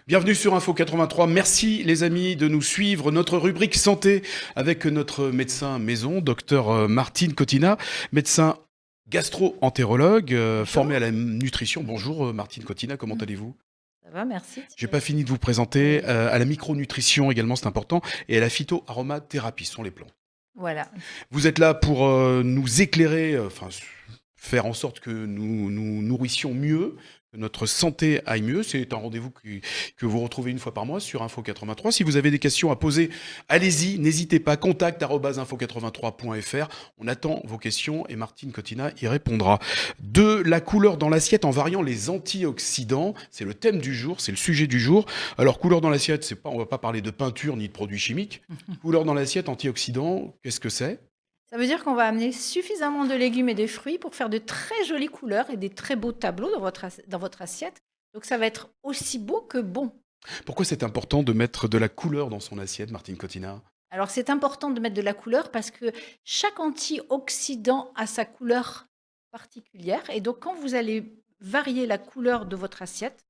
Bienvenue sur Info 83. Merci les amis de nous suivre. Notre rubrique santé avec notre médecin maison, docteur Martine Cotina, médecin gastro-entérologue, formé à Bonjour. la nutrition. Bonjour Martine Cotina, comment Mmh. allez-vous? Ça va, merci J'ai Thierry. pas fini de vous présenter, Oui, à la micronutrition également, c'est important, et à la phytoaromathérapie, ce sont les plantes. voilà. Vous êtes là pour nous éclairer, faire en sorte que nous nous nourrissions mieux, que notre santé aille mieux. C'est un rendez-vous que vous retrouvez une fois par mois sur Info 83. Si vous avez des questions à poser, allez-y, n'hésitez pas, contact@info83.fr. On attend vos questions et Martine Cotina y répondra. De la couleur dans l'assiette en variant les antioxydants, c'est le thème du jour, c'est le sujet du jour. Alors, couleur dans l'assiette, c'est pas, on va pas parler de peinture ni de produits chimiques. Couleur dans l'assiette, antioxydants, qu'est-ce que c'est? Ça veut dire qu'on va amener suffisamment de légumes et de fruits pour faire de très jolies couleurs et des très beaux tableaux dans votre assiette. Donc ça va être aussi beau que bon. Pourquoi c'est important de mettre de la couleur dans son assiette, Martine Cotina? Alors c'est important de mettre de la couleur parce que chaque antioxydant a sa couleur particulière. Et donc quand vous allez varier la couleur de votre assiette,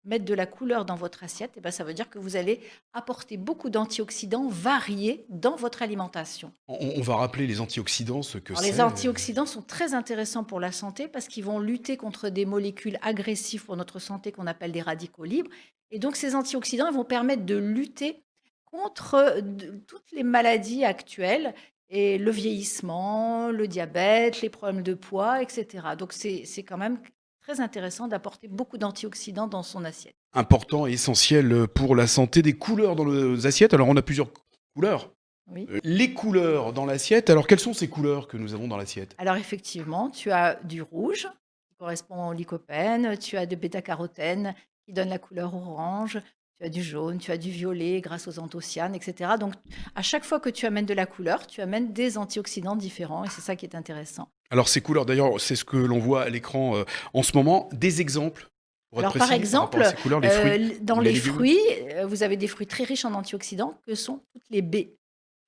mettre de la couleur dans votre assiette, eh ben, ça veut dire que vous allez apporter beaucoup d'antioxydants variés dans votre alimentation. On va rappeler les antioxydants, ce que Alors, les c'est. antioxydants sont très intéressants pour la santé parce qu'ils vont lutter contre des molécules agressives pour notre santé qu'on appelle des radicaux libres. Et donc, ces antioxydants ils vont permettre de lutter contre toutes les maladies actuelles et le vieillissement, le diabète, les problèmes de poids, etc. Donc, c'est quand même très intéressant d'apporter beaucoup d'antioxydants dans son assiette. Important et essentiel pour la santé. Des couleurs dans les assiettes. Alors, on a plusieurs couleurs. Oui. Les couleurs dans l'assiette. Alors, quelles sont ces couleurs que nous avons dans l'assiette? Alors effectivement, tu as du rouge qui correspond au lycopène, tu as de bêta-carotène qui donne la couleur orange, tu as du jaune, tu as du violet grâce aux anthocyanes, etc. Donc à chaque fois que tu amènes de la couleur, tu amènes des antioxydants différents et c'est ça qui est intéressant. Alors, ces couleurs, d'ailleurs, c'est ce que l'on voit à l'écran en ce moment. Des exemples, pour être Alors par précis, par rapport à exemple, ces couleurs, les fruits dans ou les les légumes. fruits, vous avez des fruits très riches en antioxydants que sont toutes les baies.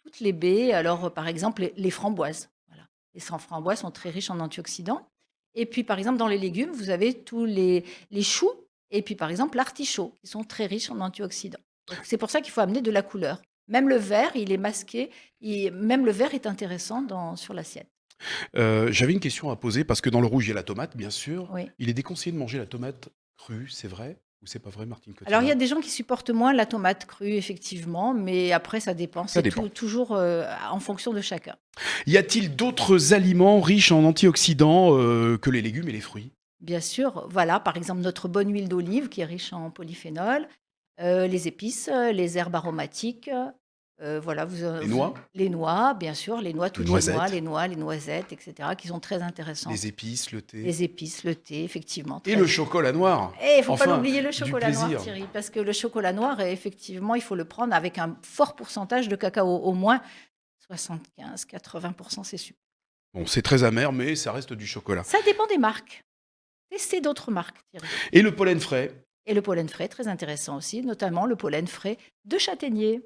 Toutes les baies, alors par exemple les framboises. Voilà. Framboises sont très riches en antioxydants. Et puis par exemple dans les légumes, vous avez tous les choux et puis par exemple l'artichaut qui sont très riches en antioxydants. Donc c'est pour ça qu'il faut amener de la couleur. Même le vert, il est masqué. Même le vert est intéressant sur l'assiette. J'avais une question à poser parce que dans le rouge, il y a la tomate, bien sûr. Oui. Il est déconseillé de manger la tomate crue, c'est vrai ou c'est pas vrai, Martine Alors il y a Cotina? des gens qui supportent moins la tomate crue, effectivement, mais après ça dépend. Ça C'est dépend. toujours en fonction de chacun. Y a-t-il d'autres aliments riches en antioxydants que les légumes et les fruits? Bien sûr, voilà, par exemple, notre bonne huile d'olive qui est riche en polyphénol, les épices, les herbes aromatiques, voilà, Les noix, les noix, bien sûr, les toutes noisettes, les noisettes, et cetera, qui sont très intéressantes. les épices, le thé Les épices, le thé, effectivement, et très le chocolat noir. et il faut pas Enfin, l'oublier le du chocolat noir, plaisir. Thierry, parce que le chocolat noir, effectivement, il faut le prendre avec un fort pourcentage de cacao, au moins 75-80, c'est super. Bon, c'est très amer, mais ça reste du chocolat. Ça dépend des marques. Testez d'autres marques, Thierry. Et le pollen frais? Et le pollen frais, très intéressant aussi, notamment le pollen frais de châtaignier.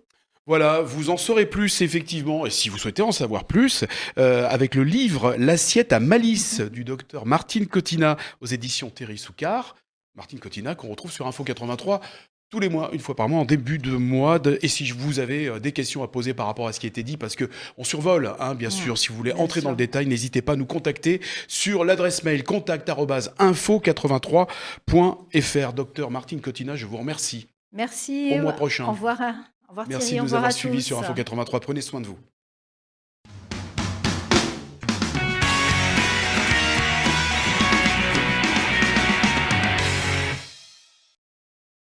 Voilà, vous en saurez plus effectivement, et si vous souhaitez en savoir plus, avec le livre L'assiette à malice du docteur Martine Cotina aux éditions Terry Soucard. Martine Cotina qu'on retrouve sur Info 83 tous les mois, une fois par mois, en début de mois. Et si vous avez des questions à poser par rapport à ce qui a été dit, parce que on survole, hein, bien sûr, si vous voulez Bien entrer dans le sûr. détail, n'hésitez pas à nous contacter sur l'adresse mail contact@info83.fr. Docteur Martine Cotina, je vous remercie. Merci. Au mois Au prochain. revoir. Au revoir Merci Thierry, de au nous revoir avoir à suivis tous. sur Info 83. Prenez soin de vous.